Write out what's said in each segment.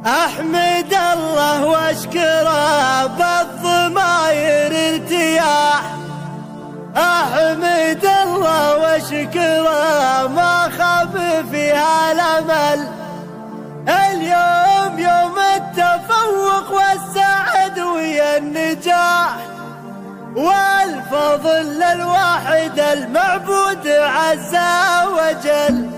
أحمد الله واشكره بالضماير ارتياح، أحمد الله واشكره ما خاب فيها الأمل. اليوم يوم التفوق والسعد ويا النجاح، والفضل للواحد المعبود عز وجل.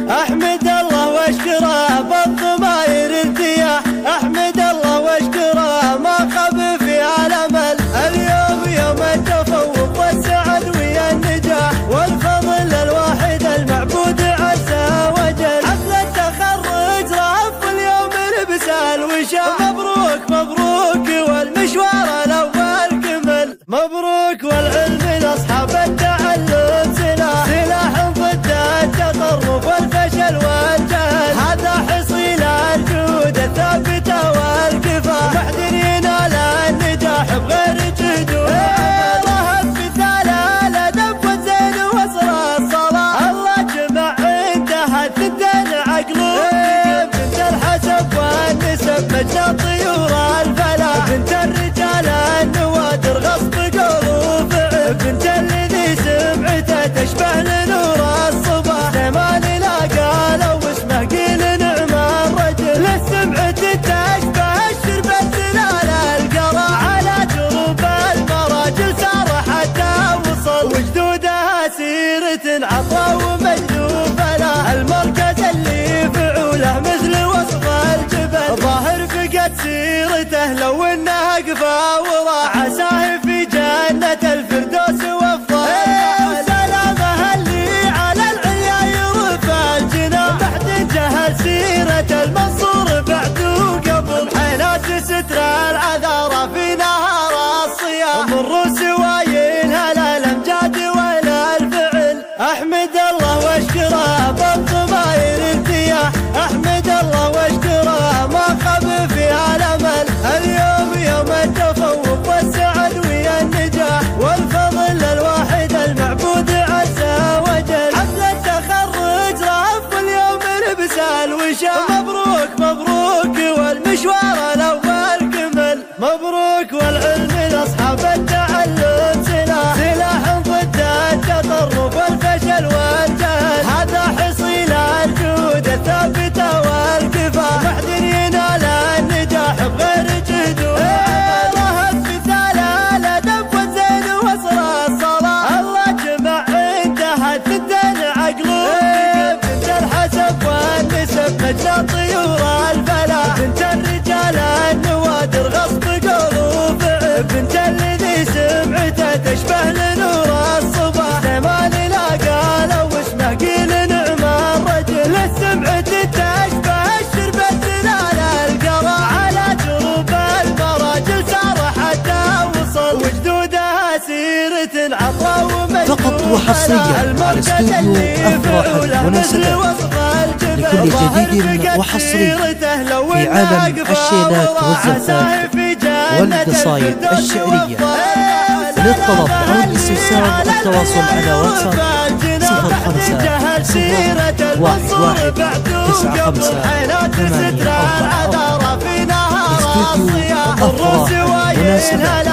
أحمد الله واشكره بالضماير ارتياح، أحمد الله واشكره ما خاب فيها الأمل. اليوم يوم التفوق والسعد ويا النجاح، والفضل للواحد المعبود عز وجل. حفل التخرج رهف اليوم لبس الوشاح، مبروك مبروك والمشوار الأول كمل. مبروك والعلم لأصحاب التعلم سلاح، سلاح ضد التطرف والفشل والجهل. هذا حصيل الجهود الثابتة والكفاح، وحد ينال النجاح بغير جهد وعمل. رهب مثال الأدب والزين وصل الصلاة، الله جمع عندها الثنتين عقل وقلب. بنت الحسب والنسب مجنى طيور الفلاح، بنت الرجال النوادر غصب قول وفعل. بنت الذي سمعته تشبه لنور الصباح، سليمان لا لو اسمه قيل نعم الرجل. للسمعة تشبه الشربة زلال القرى، على دروب المراجل سار حتى وصل. وجدودها سيرة عطا ومجذوب له، المركز اللي فعوله مثل وصف الجبل. ظاهر فقد سيرته لو انه قفا ورا، عساه في جنة الفردوس وفضل. وسلامه اللي على العليا يرفع الجناح، بعد جهل سيرة المنصور بعد وقبل. حينات ستر العذارى في نهار الصيام، مروا سواينها لا الامجاد ولا الفعل. احمد الله واشكره بالضماير ارتياح، احمد الله واشكره ما خاب فيها الامل. اليوم يوم التفوق والسعد ويا النجاح، والفضل للواحد المعبود عز وجل. حفل التخرج رهف اليوم لبس الوشاح، مبروك مبروك والمشوار الأول كمل. مبروك والعلم لأصحاب التعلم سلاح، سلاح ضد التطرف والفشل والجهل. هذا حصيل الجهود الثابتة والكفاح، وحد ينال النجاح بغير جهد وعمل. رهب مثال الأدب والزين وصل الصلاة، الله جمع عندها الثنتين عقل وقلب. بنت الحسب والنسب مجنى طيور الفلاح، بنت الرجال النوادر غصب قول وفعل. بنت الذي سمعته تشبه لنور الصباح، سليمان لا لو اسمه قيل نعم الرجل. للسمعة تشبه الشربة زلال القرى، على دروب المراجل سار حتى وصل. وجدودها سيرة عطا ومجذوب فقط وحصريا على استوديو أفراح المناسبات. لكل جديد وحصري في عالم الشيلات والزفات والقصايد الشعرية. للطلب أو الاستفسار التواصل على واتساب 0511911584. استوديو أفراح المناسبات.